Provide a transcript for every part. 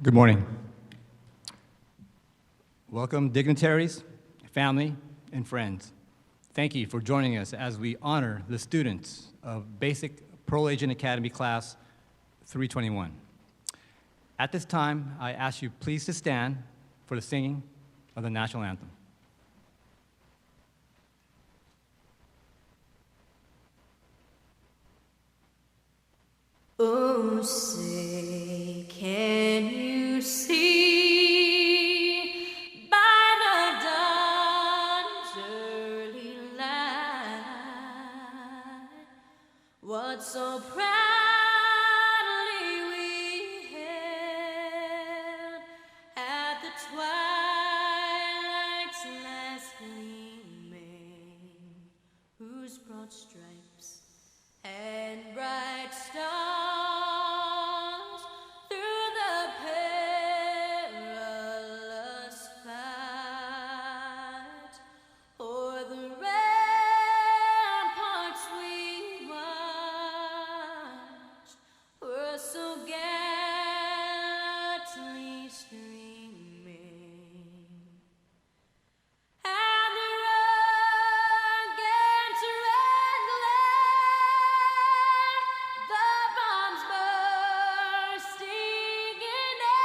Good morning. Welcome, dignitaries, family, and friends. Thank you for joining us as we honor the students of Basic Parole Agent Academy Class 321. At this time, I ask you please to stand for the singing of the national anthem. Oh, say, can you see by the dawn's early light what so proudly we hailed at the twilight's last gleaming, whose broad stripes and bright stars through the perilous fight o'er the ramparts we watched were so gallantly streaming. And the rugged red glare, the bombs bursting in air,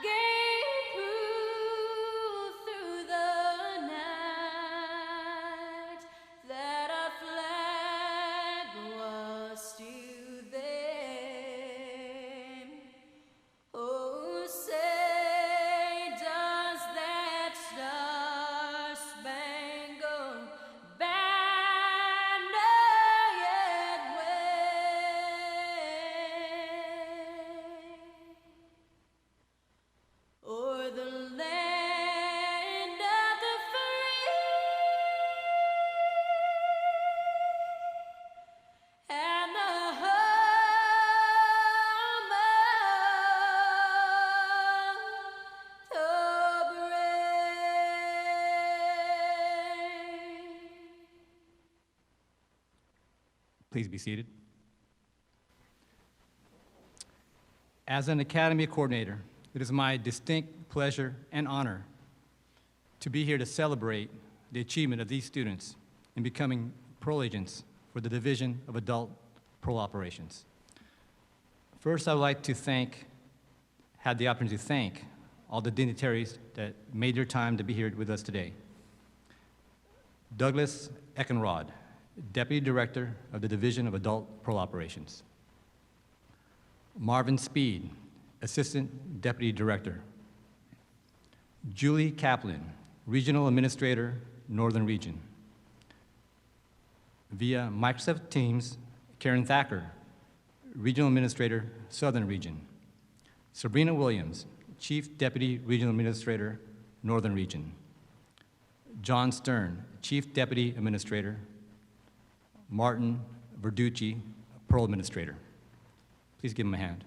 gave proof through the night that our flag was still there. Oh, say, does that star-spangled banner yet wave o'er the land of the free and the home of the brave? Please be seated. As an Academy Coordinator, it is my distinct pleasure and honor to be here to celebrate the achievement of these students in becoming parole agents for the Division of Adult Parole Operations. First, I would like to have the opportunity to thank all the dignitaries that made their time to be here with us today. Douglas Eckenrod, Deputy Director of the Division of Adult Parole Operations. Marvin Speed, Assistant Deputy Director. Julie Kaplan, Regional Administrator, Northern Region. Via Microsoft Teams, Karen Thacker, Regional Administrator, Southern Region. Sabrina Williams, Chief Deputy Regional Administrator, Northern Region. John Stern, Chief Deputy Administrator. Martin Verducci, Parole Administrator. Please give him a hand.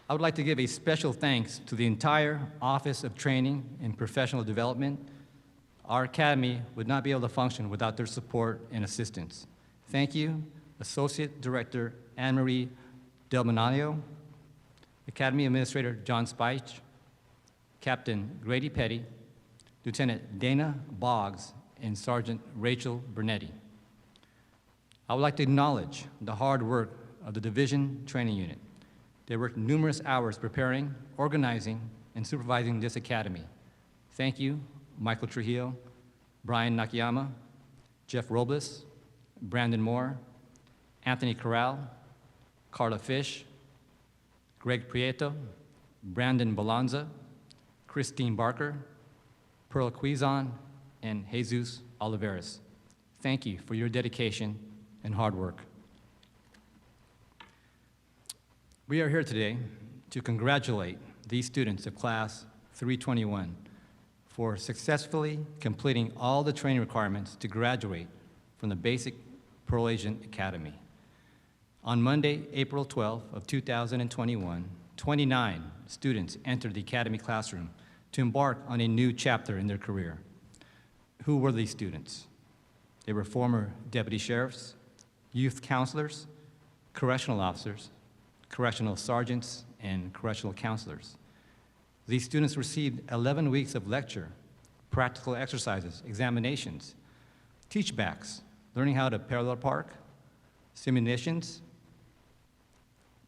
I would like to give a special thanks to the entire Office of Training and Professional Development. Our Academy would not be able to function without their support and assistance. Thank you, Associate Director Anne-Marie Delminaio, Academy Administrator John Speich, Captain Grady Petty, Lieutenant Dana Boggs, and Sergeant Rachel Bernetti. I would like to acknowledge the hard work of the Division Training Unit. They worked numerous hours preparing, organizing, and supervising this academy. Thank you, Michael Trujillo, Brian Nakayama, Jeff Robles, Brandon Moore, Anthony Corral, Carla Fish, Greg Prieto, Brandon Balanza, Christine Barker, Pearl Quizon, and Jesus Oliveras. Thank you for your dedication and hard work. We are here today to congratulate these students of Class 321 for successfully completing all the training requirements to graduate from the Basic Parole Agent Academy. On Monday, April 12th of 2021, 29 students entered the Academy classroom to embark on a new chapter in their career. Who were these students? They were former deputy sheriffs, youth counselors, correctional officers, correctional sergeants, and correctional counselors. These students received 11 weeks of lecture, practical exercises, examinations, teach-backs, learning how to parallel park, simulations,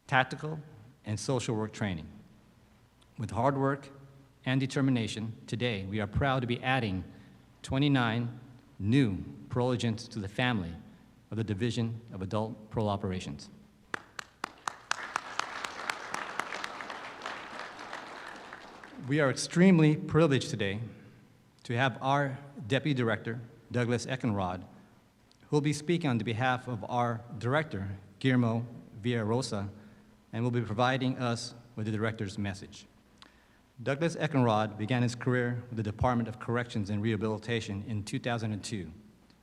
tactical, and social work training. With hard work and determination, today we are proud to be adding 29 new parole agents to the family of the Division of Adult Parole Operations. We are extremely privileged today to have our Deputy Director, Douglas Eckenrod, who will be speaking on behalf of our Director, Guillermo Villarosa, and will be providing us with the Director's message. Douglas Eckenrod began his career with the Department of Corrections and Rehabilitation in 2002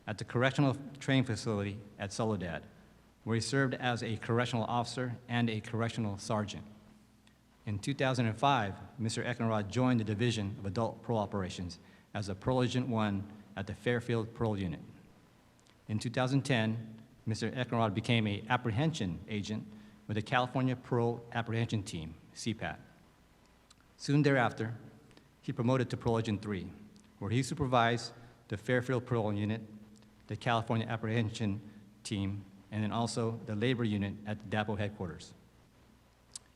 at the Correctional Training Facility at Soledad, where he served as a correctional officer and a correctional sergeant. In 2005, Mr. Eckenrod joined the Division of Adult Parole Operations as a Parole Agent 1 at the Fairfield Parole Unit. In 2010, Mr. Eckenrod became an apprehension agent with the California Parole Apprehension Team, CPAT. Soon thereafter, he promoted to Parole Agent 3, where he supervised the Fairfield Parole Unit, the California Apprehension Team, and then also the Labor Unit at the DAPO headquarters.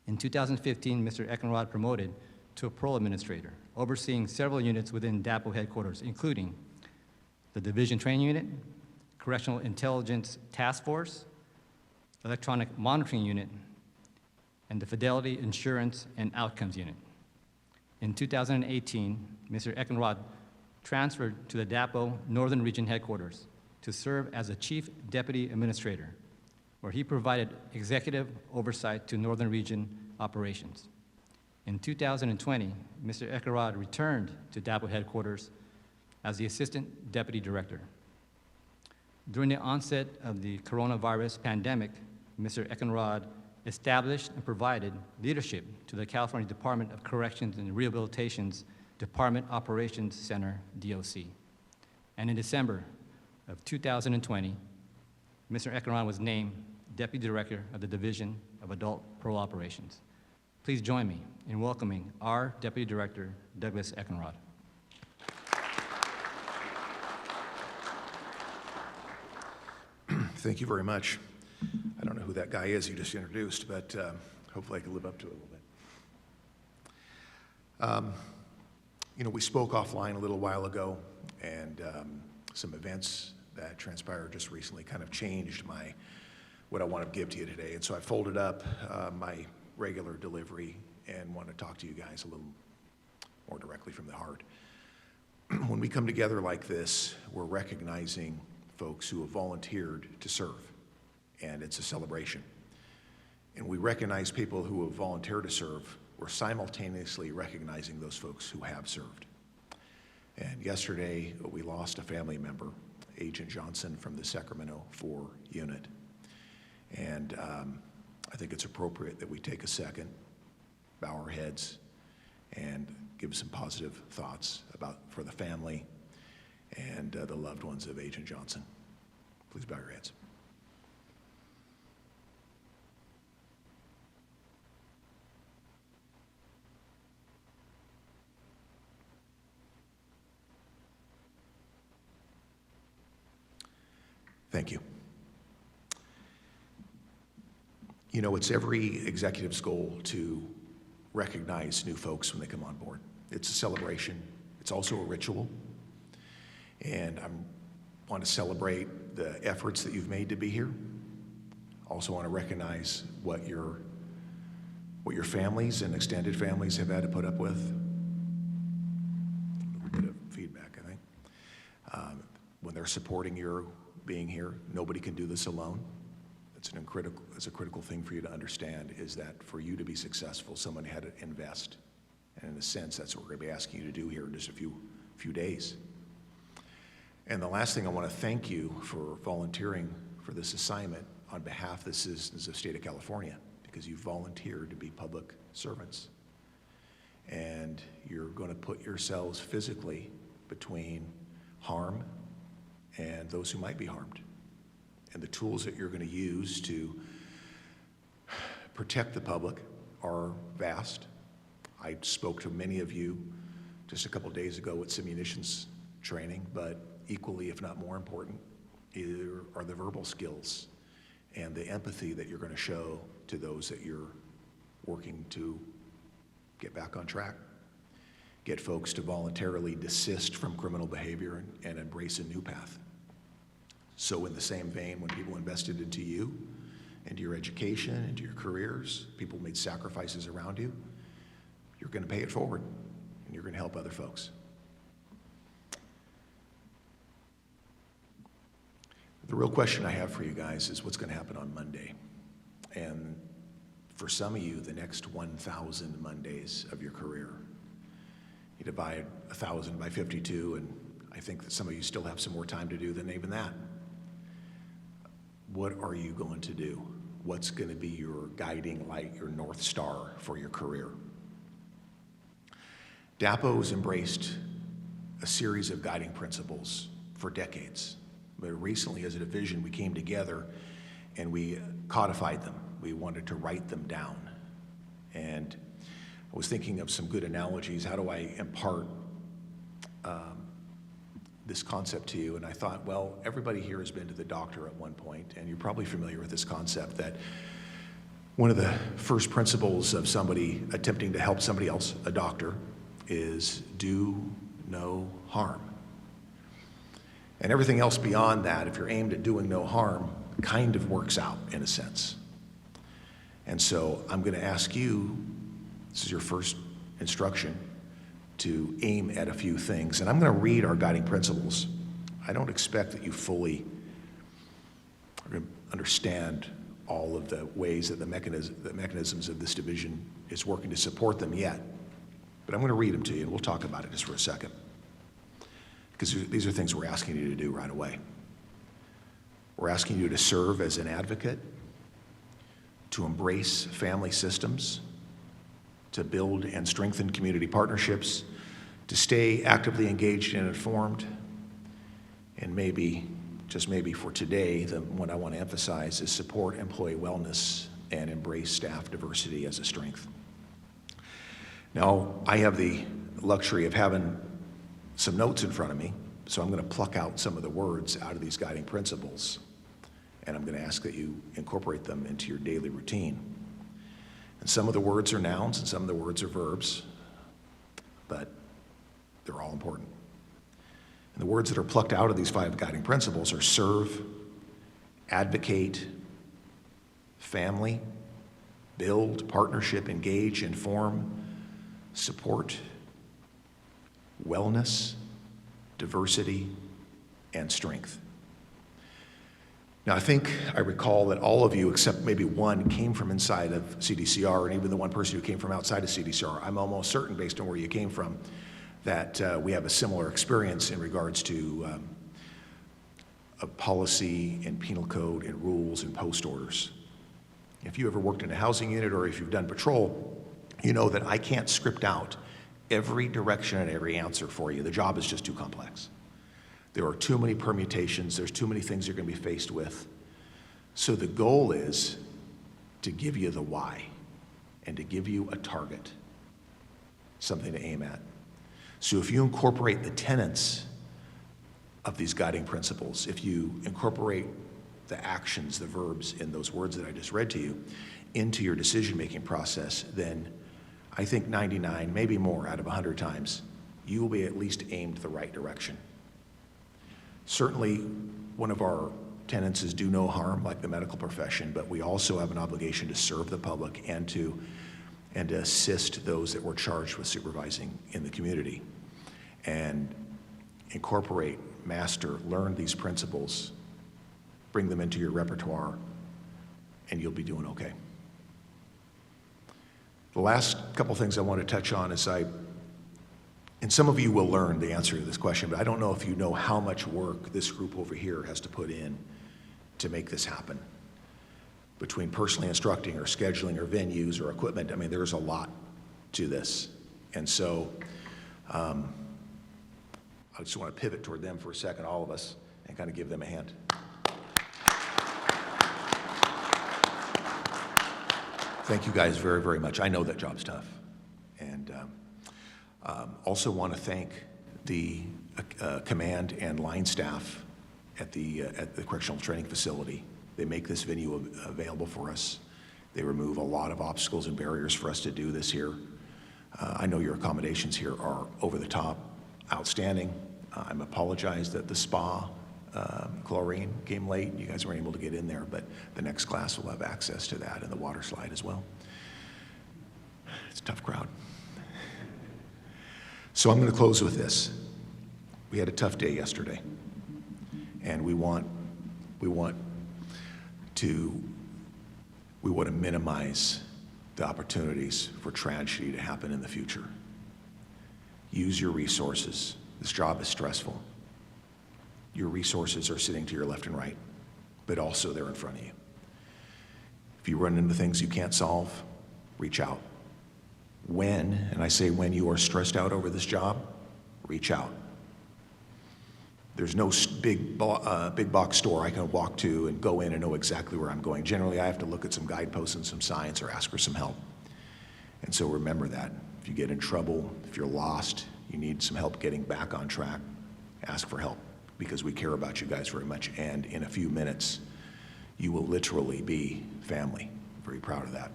In 2015, Mr. Eckenrod promoted to a parole administrator, overseeing several units within DAPO headquarters, including the Division Training Unit, Correctional Intelligence Task Force, Electronic Monitoring Unit, and the Fidelity Insurance and Outcomes Unit. In 2018, Mr. Eckenrod transferred to the DAPO Northern Region headquarters to serve as a Chief Deputy Administrator, where he provided executive oversight to Northern Region operations. In 2020, Mr. Eckenrod returned to DAPO headquarters as the Assistant Deputy Director. During the onset of the coronavirus pandemic, Mr. Eckenrod established and provided leadership to the California Department of Corrections and Rehabilitation's Department Operations Center, DOC. And in December of 2020, Mr. Eckenrod was named Deputy Director of the Division of Adult Parole Operations. Please join me in welcoming our Deputy Director, Douglas Eckenrod. Thank you very much. I don't know who that guy is you just introduced, but hopefully I can live up to it a little bit. You know, we spoke offline a little while ago, and some events that transpired just recently kind of changed what I want to give to you today. And so I folded up my regular delivery and want to talk to you guys a little more directly from the heart. When we come together like this, we're recognizing folks who have volunteered to serve, and it's a celebration. And we recognize people who have volunteered to serve. We're simultaneously recognizing those folks who have served. And yesterday, we lost a family member, Agent Johnson from the Sacramento 4 unit. And I think it's appropriate that we take a second, bow our heads, and give some positive thoughts for the family and the loved ones of Agent Johnson. Please bow your heads. Thank you. You know, it's every executive's goal to recognize new folks when they come on board. It's a celebration. It's also a ritual. And I want to celebrate the efforts that you've made to be here. Also want to recognize what your families and extended families have had to put up with. A little bit of feedback, I think. When they're supporting your being here, nobody can do this alone. It's a critical thing for you to understand, is that for you to be successful, someone had to invest. And in a sense, that's what we're going to be asking you to do here in just a few days. And the last thing, I want to thank you for volunteering for this assignment on behalf of the citizens of the state of California, because you volunteered to be public servants. And you're going to put yourselves physically between harm and those who might be harmed. And the tools that you're going to use to protect the public are vast. I spoke to many of you just a couple days ago at some munitions training, but equally, if not more important, are the verbal skills and the empathy that you're going to show to those that you're working to get back on track, get folks to voluntarily desist from criminal behavior and embrace a new path. So in the same vein, when people invested into you, into your education, into your careers, people made sacrifices around you, you're going to pay it forward, and you're going to help other folks. The real question I have for you guys is what's going to happen on Monday. And for some of you, the next 1,000 Mondays of your career. You divide 1,000 by 52, and I think that some of you still have some more time to do than even that. What are you going to do? What's going to be your guiding light, your North Star for your career? Bpaa has embraced a series of guiding principles for decades. But recently, as a division, we came together and we codified them. We wanted to write them down. And I was thinking of some good analogies. How do I impart this concept to you? And I thought, well, everybody here has been to the doctor at one point, and you're probably familiar with this concept that one of the first principles of somebody attempting to help somebody else, a doctor, is do no harm. And everything else beyond that, if you're aimed at doing no harm, kind of works out in a sense. And so I'm going to ask you, this is your first instruction, to aim at a few things. And I'm going to read our guiding principles. I don't expect that you fully are going to understand all of the ways that the mechanisms of this division is working to support them yet. But I'm going to read them to you, and we'll talk about it just for a second. Because these are things we're asking you to do right away. We're asking you to serve as an advocate, to embrace family systems, to build and strengthen community partnerships, to stay actively engaged and informed, and maybe, just maybe for today, the one I want to emphasize is support employee wellness and embrace staff diversity as a strength. Now, I have the luxury of having some notes in front of me, so I'm going to pluck out some of the words out of these guiding principles, and I'm going to ask that you incorporate them into your daily routine. And some of the words are nouns and some of the words are verbs, but they're all important. And the words that are plucked out of these 5 guiding principles are serve, advocate, family, build, partnership, engage, inform, support, wellness, diversity, and strength. Now, I recall that all of you, except maybe one, came from inside of CDCR, and even the one person who came from outside of CDCR. I'm almost certain, based on where you came from, that we have a similar experience in regards to a policy and penal code and rules and post orders. If you ever worked in a housing unit or if you've done patrol, you know that I can't script out every direction and every answer for you. The job is just too complex. There are too many permutations. There's too many things you're going to be faced with. So the goal is to give you the why and to give you a target, something to aim at. So if you incorporate the tenets of these guiding principles, if you incorporate the actions, the verbs in those words that I just read to you into your decision-making process, then I think 99, maybe more out of 100 times, you will be at least aimed the right direction. Certainly, one of our tenets is do no harm, like the medical profession, but we also have an obligation to serve the public and to assist those that we're charged with supervising in the community. And incorporate, master, learn these principles, bring them into your repertoire, and you'll be doing okay. The last couple things I want to touch on is and some of you will learn the answer to this question, but I don't know if you know how much work this group over here has to put in to make this happen. Between personally instructing or scheduling or venues or equipment, I mean, there's a lot to this. And so I just want to pivot toward them for a second, all of us, and kind of give them a hand. Thank you guys very, very much. I know that job's tough. And also want to thank the command and line staff at the correctional training facility. They make this venue available for us. They remove a lot of obstacles and barriers for us to do this here. I know your accommodations here are over the top, outstanding. I'm apologize that the spa chlorine came late. You guys weren't able to get in there, but the next class will have access to that and the water slide as well. It's a tough crowd. So I'm going to close with this. We had a tough day yesterday, and we want to minimize the opportunities for tragedy to happen in the future. Use your resources. This job is stressful. Your resources are sitting to your left and right, but also they're in front of you. If you run into things you can't solve, reach out. When, and I say when you are stressed out over this job, reach out. There's no big box store I can walk to and go in and know exactly where I'm going. Generally, I have to look at some guideposts and some signs or ask for some help. And so remember that. If you get in trouble, if you're lost, you need some help getting back on track, ask for help, because we care about you guys very much. And in a few minutes, you will literally be family. I'm very proud of that.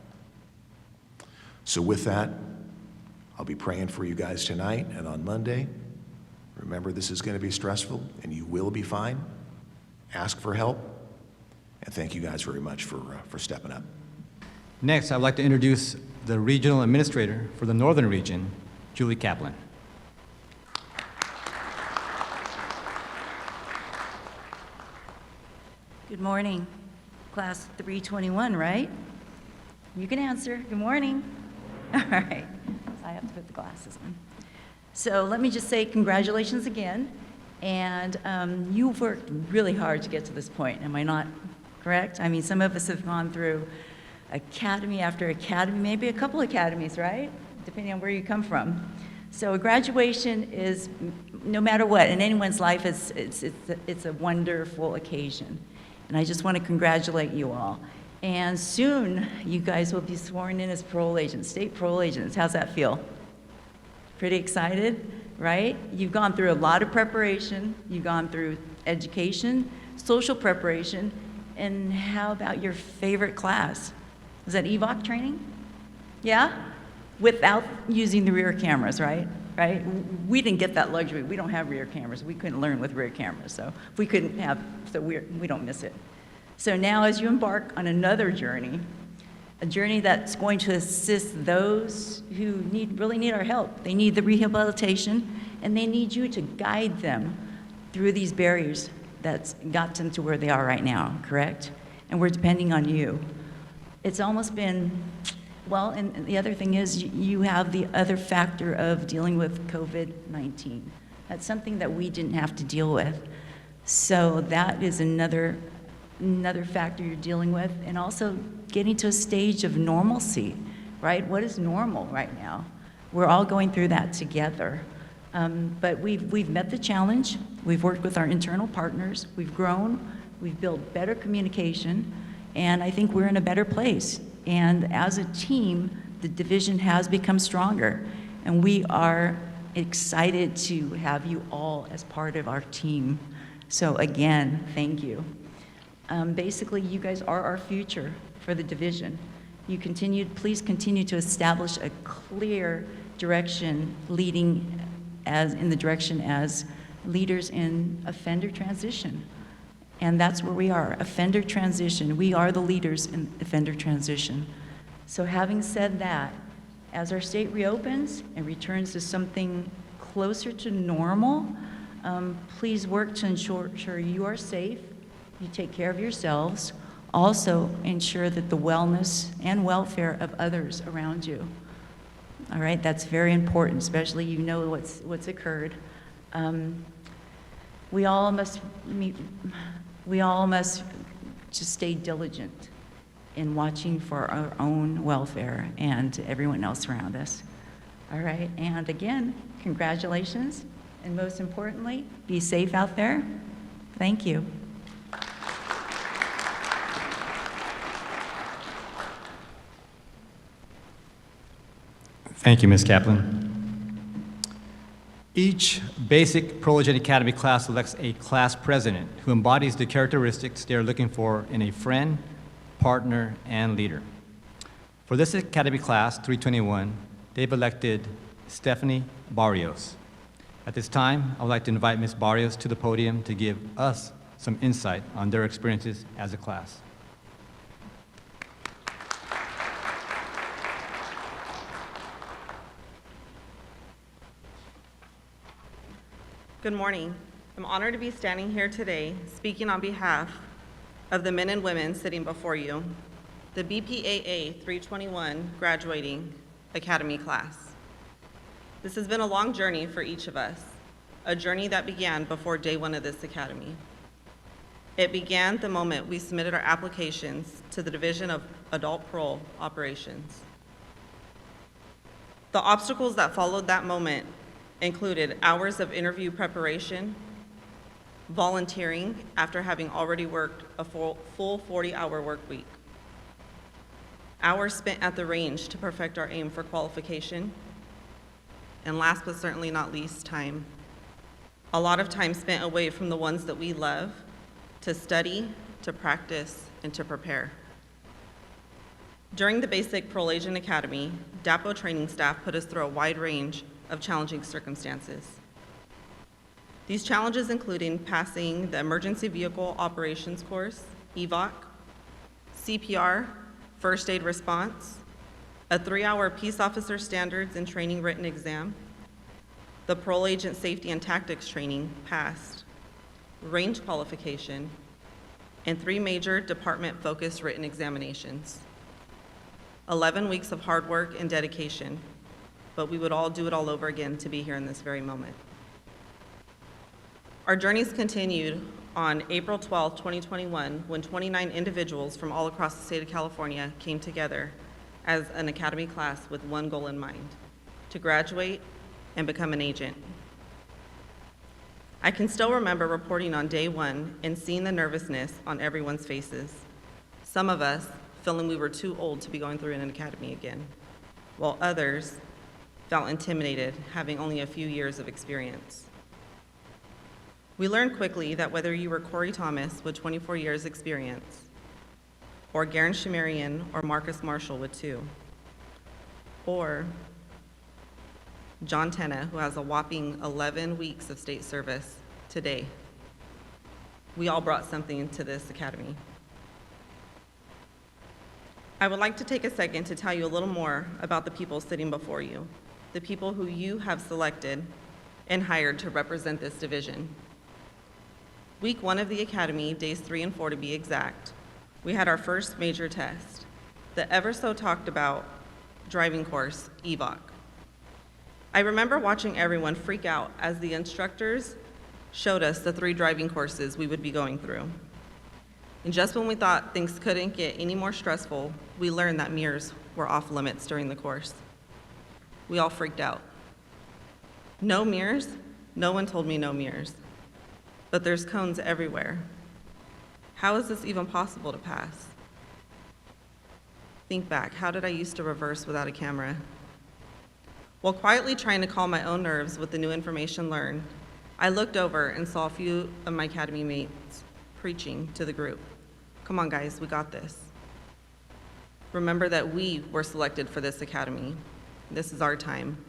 So with that, I'll be praying for you guys tonight and on Monday. Remember, this is going to be stressful, and you will be fine. Ask for help, and thank you guys very much for stepping up. Next, I'd like to introduce the Regional Administrator for the Northern Region, Julie Kaplan. Good morning, class 321, right? You can answer. Good morning. All right. I have to put the glasses on. So let me just say congratulations again. And you've worked really hard to get to this point. Am I not correct? I mean, some of us have gone through academy after academy, maybe a couple academies, right? Depending on where you come from. So a graduation is, no matter what, in anyone's life, it's a wonderful occasion. And I just want to congratulate you all. And soon, you guys will be sworn in as parole agents, state parole agents. How's that feel? Pretty excited, right? You've gone through a lot of preparation. You've gone through education, social preparation, and how about your favorite class? Was that EVOC training? Yeah? Without using the rear cameras, right? Right? We didn't get that luxury. We don't have rear cameras. We couldn't learn with rear cameras, so we couldn't have, so we don't miss it. So now as you embark on another journey, a journey that's going to assist those who really need our help. They need the rehabilitation, and they need you to guide them through these barriers that's got them to where they are right now, correct? And we're depending on you. It's almost been, well, and the other thing is you have the other factor of dealing with COVID-19. That's something that we didn't have to deal with. So that is another factor you're dealing with, and also getting to a stage of normalcy, right? What is normal right now? We're all going through that together. But we've met the challenge. We've worked with our internal partners. We've grown. We've built better communication, and I think we're in a better place. And as a team, the division has become stronger, and we are excited to have you all as part of our team. So again, thank you. Basically, you guys are our future for the division. Please continue to establish a clear direction leading in the direction as leaders in offender transition. And that's where we are, offender transition. We are the leaders in offender transition. So having said that, as our state reopens and returns to something closer to normal, please work to ensure you are safe, you take care of yourselves, also ensure that the wellness and welfare of others around you. All right, that's very important, especially you know what's occurred. We all must just stay diligent in watching for our own welfare and everyone else around us. All right, and again, congratulations, and most importantly, be safe out there, Thank you. Thank you, Ms. Kaplan. Each basic Pro Legend Academy class selects a class president who embodies the characteristics they are looking for in a friend, partner, and leader. For this Academy class, 321, they've elected Stephanie Barrios. At this time, I would like to invite Ms. Barrios to the podium to give us some insight on their experiences as a class. Good morning. I'm honored to be standing here today speaking on behalf of the men and women sitting before you, the Bpaa 321 graduating Academy class. This has been a long journey for each of us, a journey that began before day one of this Academy. It began the moment we submitted our applications to the Division of Adult Parole Operations. The obstacles that followed that moment included hours of interview preparation, volunteering after having already worked a full 40-hour work week, hours spent at the range to perfect our aim for qualification, and last but certainly not least, time. A lot of time spent away from the ones that we love to study, to practice, and to prepare. During the basic Parole Agent Academy, DAPO training staff put us through a wide range of challenging circumstances. These challenges including passing the Emergency Vehicle Operations course, EVOC, CPR, First Aid Response, a 3-hour Peace Officer Standards and Training written exam, the Parole Agent Safety and Tactics training, passed, range qualification, and 3 major department-focused written examinations. 11 weeks of hard work and dedication, but we would all do it all over again to be here in this very moment. Our journeys continued on April 12, 2021, when 29 individuals from all across the state of California came together as an Academy class with one goal in mind: to graduate and become an agent. I can still remember reporting on day one and seeing the nervousness on everyone's faces. Some of us feeling we were too old to be going through an academy again, while others felt intimidated, having only a few years of experience. We learned quickly that whether you were Corey Thomas with 24 years experience, or Garen Shamarian or Marcus Marshall with 2, or John Tenna, who has a whopping 11 weeks of state service today, we all brought something to this academy. I would like to take a second to tell you a little more about the people sitting before you, the people who you have selected and hired to represent this division. Week 1 of the academy, days 3 and 4 to be exact, we had our first major test, the ever so talked about driving course, EVOC. I remember watching everyone freak out as the instructors showed us the 3 driving courses we would be going through. And just when we thought things couldn't get any more stressful, we learned that mirrors were off limits during the course. We all freaked out. No mirrors? No one told me no mirrors. But there's cones everywhere. How is this even possible to pass? Think back, how did I used to reverse without a camera? While quietly trying to calm my own nerves with the new information learned, I looked over and saw a few of my academy mates preaching to the group. Come on guys, we got this. Remember that we were selected for this academy. This is our time.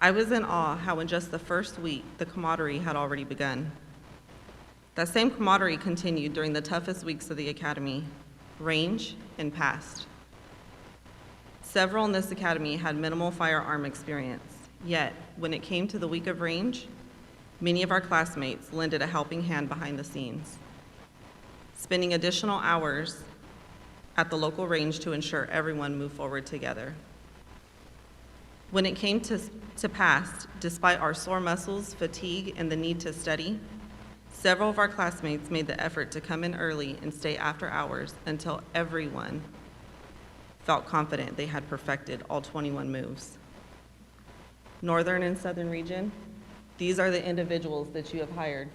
I was in awe how in just the first week, the camaraderie had already begun. That same camaraderie continued during the toughest weeks of the academy, range and past. Several in this academy had minimal firearm experience, yet when it came to the week of range, many of our classmates lended a helping hand behind the scenes, spending additional hours at the local range to ensure everyone moved forward together. When it came to past, despite our sore muscles, fatigue, and the need to study, several of our classmates made the effort to come in early and stay after hours until everyone felt confident they had perfected all 21 moves. Northern and Southern region, these are the individuals that you have hired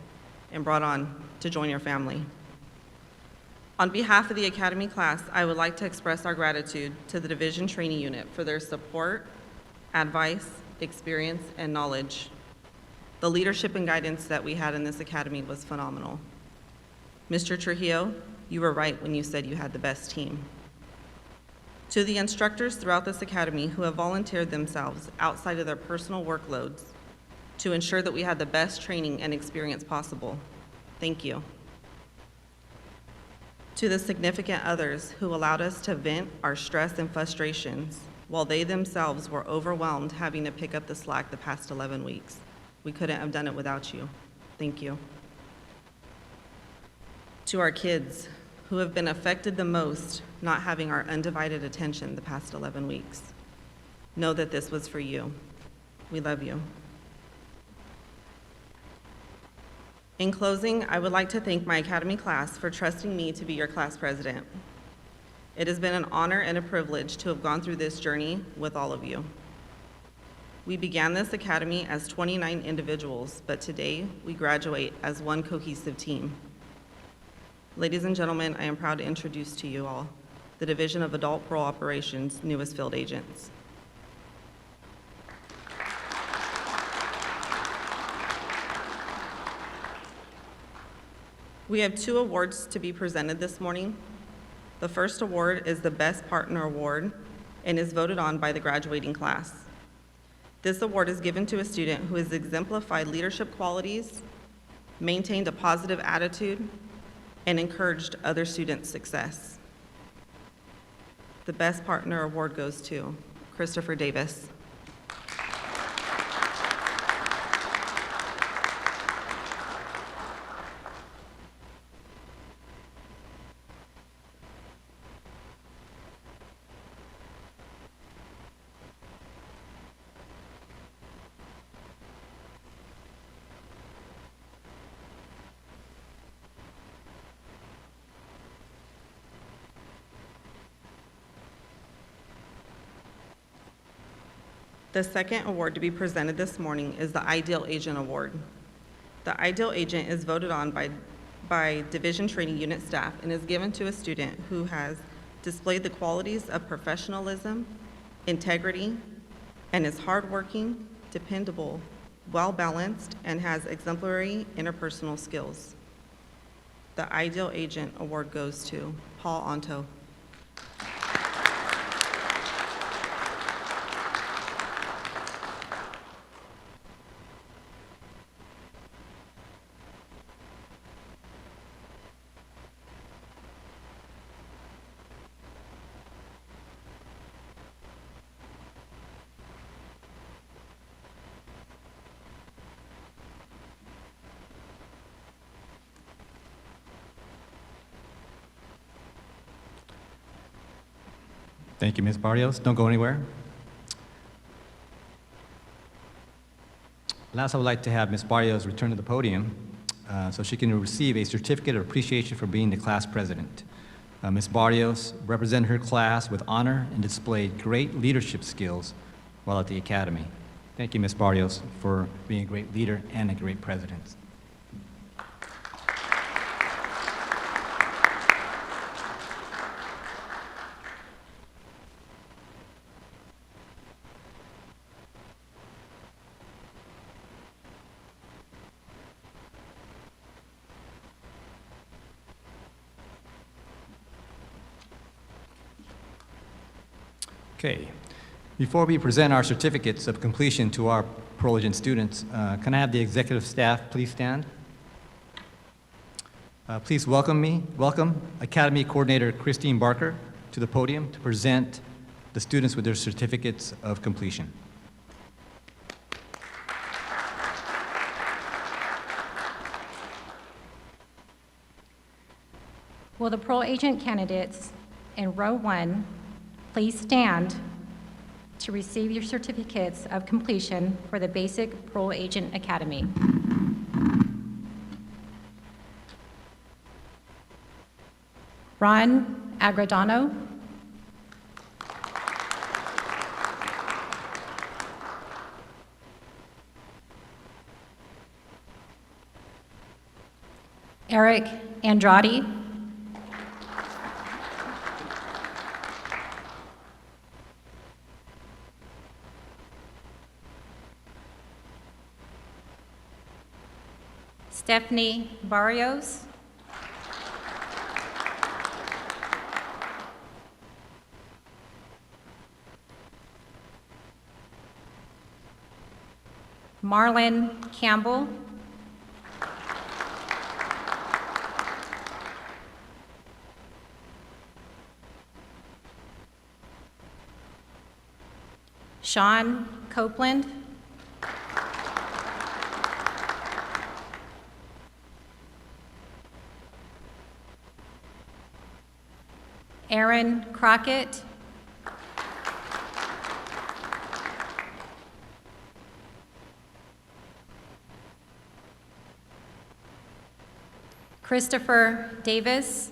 and brought on to join your family. On behalf of the Academy class, I would like to express our gratitude to the Division Training Unit for their support, advice, experience, and knowledge. The leadership and guidance that we had in this academy was phenomenal. Mr. Trujillo, you were right when you said you had the best team. To the instructors throughout this academy who have volunteered themselves outside of their personal workloads to ensure that we had the best training and experience possible, thank you. To the significant others who allowed us to vent our stress and frustrations while they themselves were overwhelmed having to pick up the slack the past 11 weeks. We couldn't have done it without you. Thank you. To our kids who have been affected the most not having our undivided attention the past 11 weeks, know that this was for you. We love you. In closing, I would like to thank my Academy class for trusting me to be your class president. It has been an honor and a privilege to have gone through this journey with all of you. We began this Academy as 29 individuals, but today we graduate as one cohesive team. Ladies and gentlemen, I am proud to introduce to you all the Division of Adult Parole Operations' newest field agents. We have 2 awards to be presented this morning. The first award is the Best Partner Award and is voted on by the graduating class. This award is given to a student who has exemplified leadership qualities, maintained a positive attitude, and encouraged other students' success. The Best Partner Award goes to Christopher Davis. The second award to be presented this morning is the Ideal Agent Award. The Ideal Agent is voted on by Division Training Unit staff and is given to a student who has displayed the qualities of professionalism, integrity, and is hardworking, dependable, well-balanced, and has exemplary interpersonal skills. The Ideal Agent Award goes to Paul Onto. Thank you, Ms. Barrios. Don't go anywhere. Last, I would like to have Ms. Barrios return to the podium so she can receive a certificate of appreciation for being the class president. Ms. Barrios represented her class with honor and displayed great leadership skills while at the Academy. Thank you, Ms. Barrios, for being a great leader and a great president. Okay, before we present our certificates of completion to our parole agent students, can I have the executive staff please stand? Please welcome Academy Coordinator Christine Barker to the podium to present the students with their certificates of completion. Will the parole agent candidates in row 1 please stand to receive your certificates of completion for the Basic Parole Agent Academy. Ron Agradano. Eric Andrade. Stephanie Barrios. Marlon Campbell. Sean Copeland. Aaron Crockett. Christopher Davis.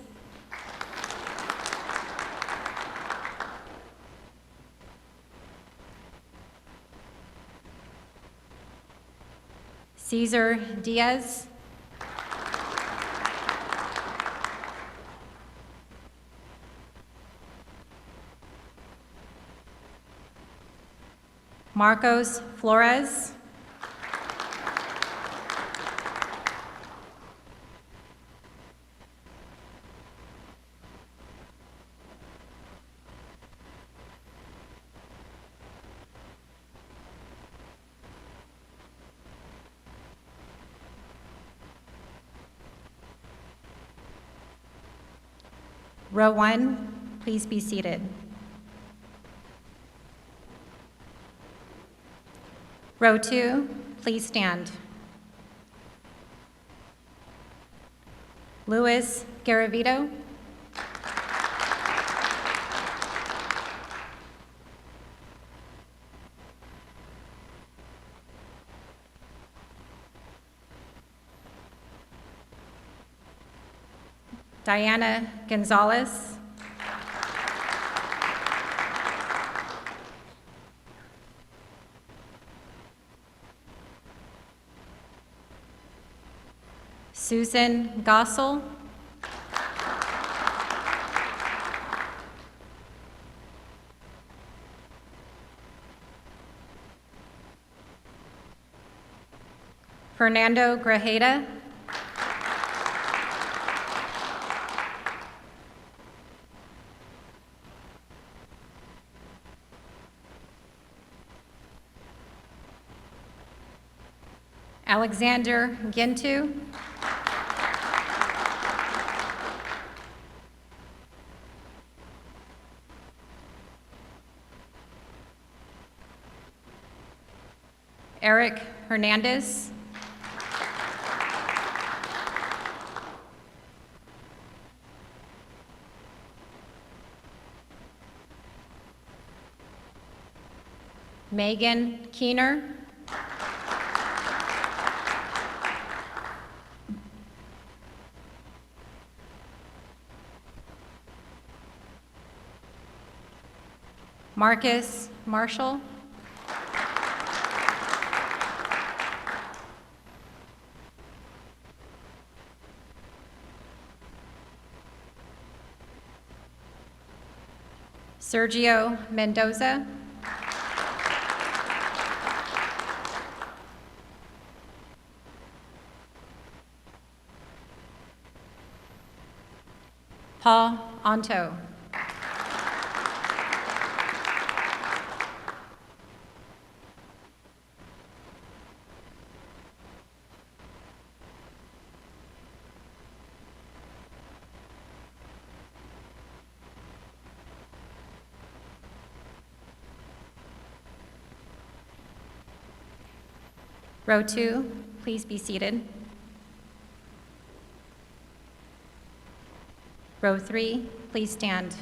Cesar Diaz. Marcos Flores. Row 1, please be seated. Row 2, please stand. Luis Garavito. Diana Gonzalez. Susan Gossel. Fernando Grajeda. Alexander Gintu. Eric Hernandez. Megan Keener. Marcus Marshall. Sergio Mendoza. Paul Anto. Row 2, please be seated. Row 3, please stand.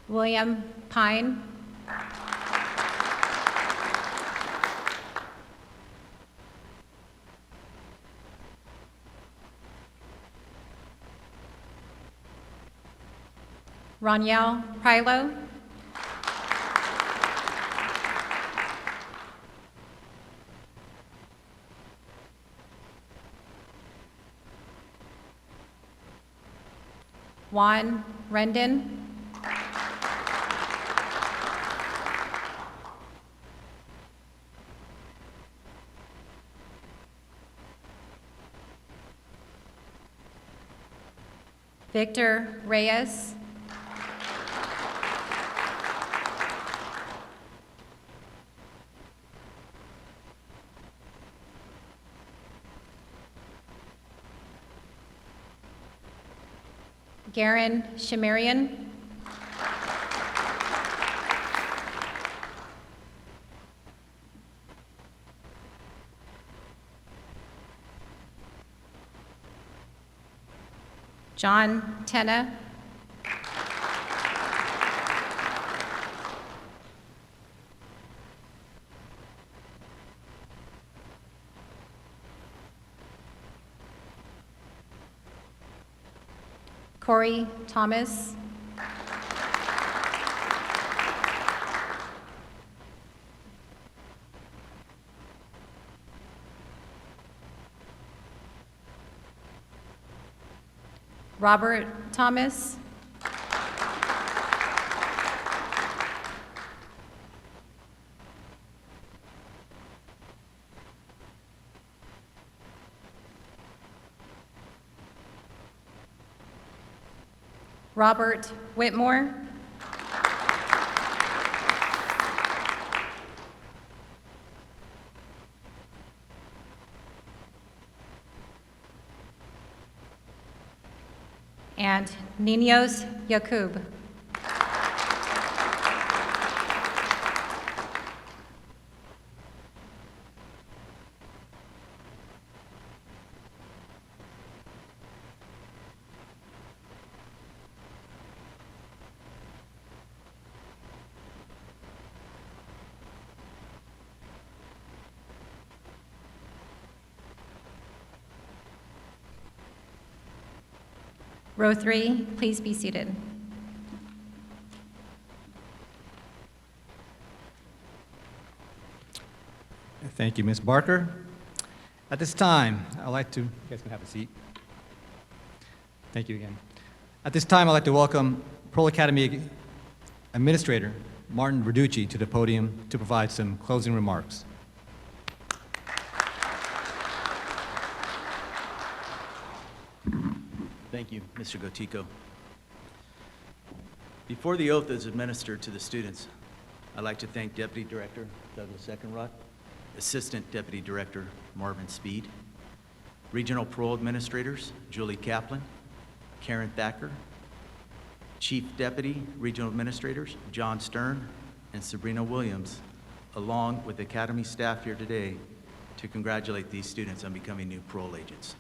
William Pine. Roniel Prilo. Juan Rendon. Victor Reyes. Garen Shamarian. John Tenna. Corey Thomas. Robert Thomas. Robert Whitmore. And Ninos Yakub. Row 3, please be seated. Thank you, Ms. Barker. At this time, I'd like to, you guys can have a seat. Thank you again. At this time, I'd like to welcome Pearl Academy Administrator Martin Verducci to the podium to provide some closing remarks. Thank you, Mr. Gotico. Before the oath is administered to the students, I'd like to thank Deputy Director Douglas Eckenrod, Assistant Deputy Director Marvin Speed, Regional Parole Administrators Julie Kaplan, Karen Thacker, Chief Deputy Regional Administrators John Stern and Sabrina Williams, along with Academy staff here today to congratulate these students on becoming new parole agents.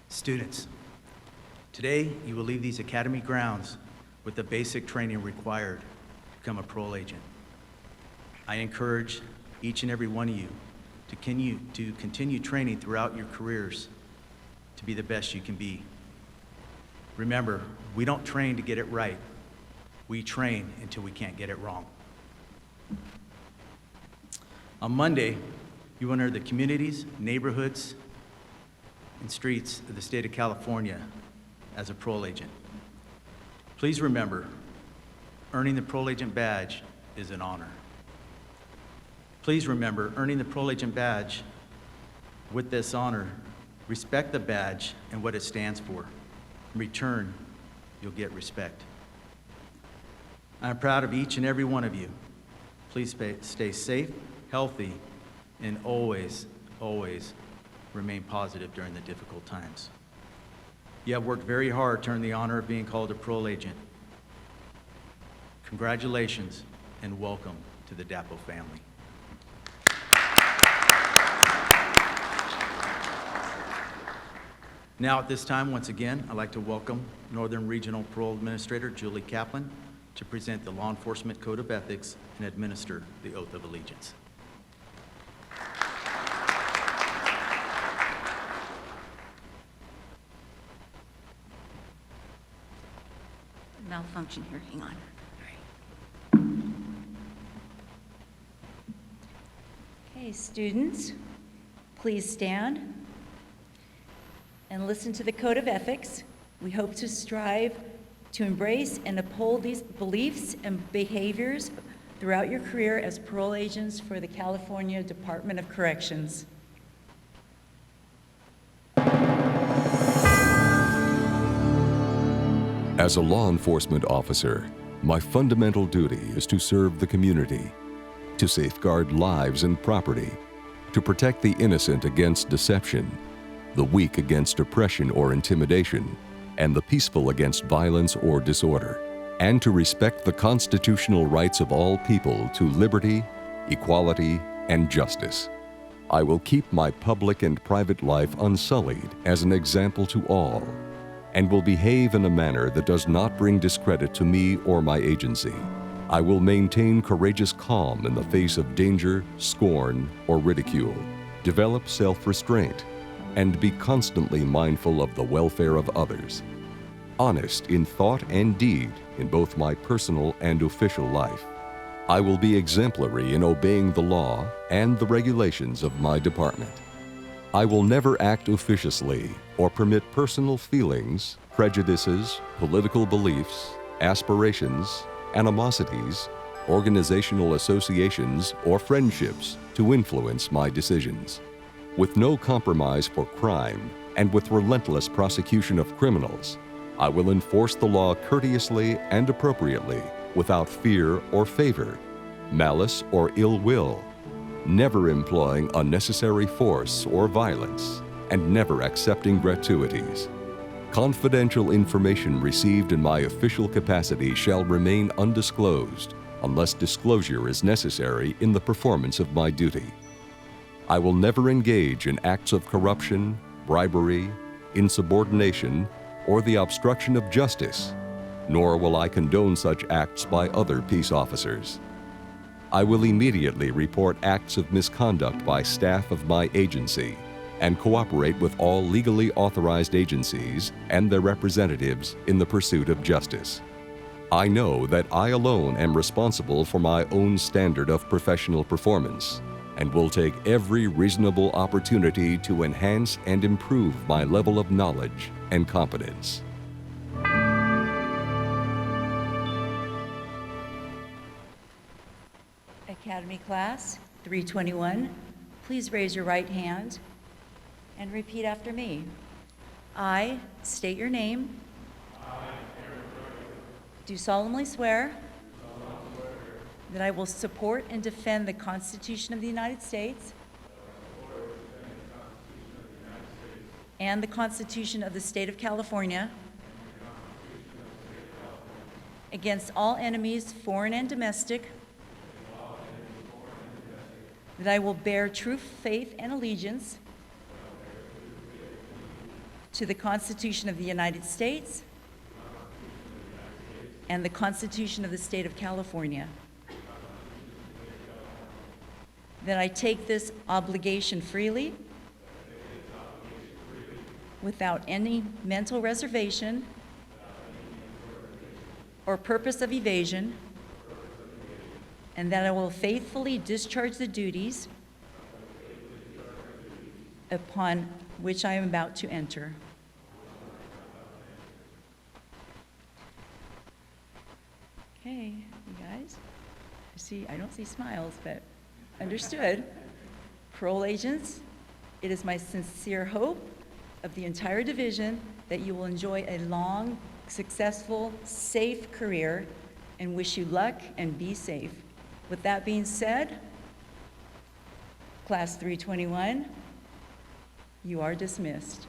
Students, today you will leave these Academy grounds with the basic training required to become a parole agent. I encourage each and every one of you to continue training throughout your careers to be the best you can be. Remember, we don't train to get it right. We train until we can't get it wrong. On Monday, you will enter the communities, neighborhoods, and streets of the state of California as a parole agent. Please remember, earning the parole agent badge is an honor. Please remember, earning the parole agent badge with this honor, respect the badge and what it stands for. In return, you'll get respect. I'm proud of each and every one of you. Please stay safe, healthy, and always, always remain positive during the difficult times. You have worked very hard to earn the honor of being called a parole agent. Congratulations and welcome to the Bpaa family. Now at this time, once again, I'd like to welcome Northern Regional Parole Administrator Julie Kaplan to present the Law Enforcement Code of Ethics and administer the Oath of Allegiance. Malfunction here, hang on. All right. Okay, students, please stand and listen to the Code of Ethics We hope to strive to embrace and uphold these beliefs and behaviors throughout your career as parole agents for the California Department of Corrections. As a law enforcement officer, my fundamental duty is to serve the community, to safeguard lives and property, to protect the innocent against deception, the weak against oppression or intimidation, and the peaceful against violence or disorder, and to respect the constitutional rights of all people to liberty, equality, and justice. I will keep my public and private life unsullied as an example to all, and will behave in a manner that does not bring discredit to me or my agency. I will maintain courageous calm in the face of danger, scorn, or ridicule, develop self-restraint, and be constantly mindful of the welfare of others. Honest in thought and deed in both my personal and official life. I will be exemplary in obeying the law and the regulations of my department. I will never act officiously or permit personal feelings, prejudices, political beliefs, aspirations, animosities, organizational associations, or friendships to influence my decisions. With no compromise for crime and with relentless prosecution of criminals, I will enforce the law courteously and appropriately, without fear or favor, malice or ill will, never employing unnecessary force or violence, and never accepting gratuities. Confidential information received in my official capacity shall remain undisclosed unless disclosure is necessary in the performance of my duty. I will never engage in acts of corruption, bribery, insubordination, or the obstruction of justice, nor will I condone such acts by other peace officers. I will immediately report acts of misconduct by staff of my agency and cooperate with all legally authorized agencies and their representatives in the pursuit of justice. I know that I alone am responsible for my own standard of professional performance and will take every reasonable opportunity to enhance and improve my level of knowledge and competence. Academy Class 321, please raise your right hand and repeat after me. I state your name. Do solemnly swear that I will support and defend the Constitution of the United States and the Constitution of the State of California against all enemies, foreign and domestic, that I will bear true faith and allegiance to the Constitution of the United States and the Constitution of the State of California, that I take this obligation freely without any mental reservation or purpose of evasion, and that I will faithfully discharge the duties upon which I am about to enter. Okay, you guys, I don't see smiles, but understood. Parole agents, it is my sincere hope of the entire division that you will enjoy a long, successful, safe career, and wish you luck and be safe. With that being said, Class 321, you are dismissed.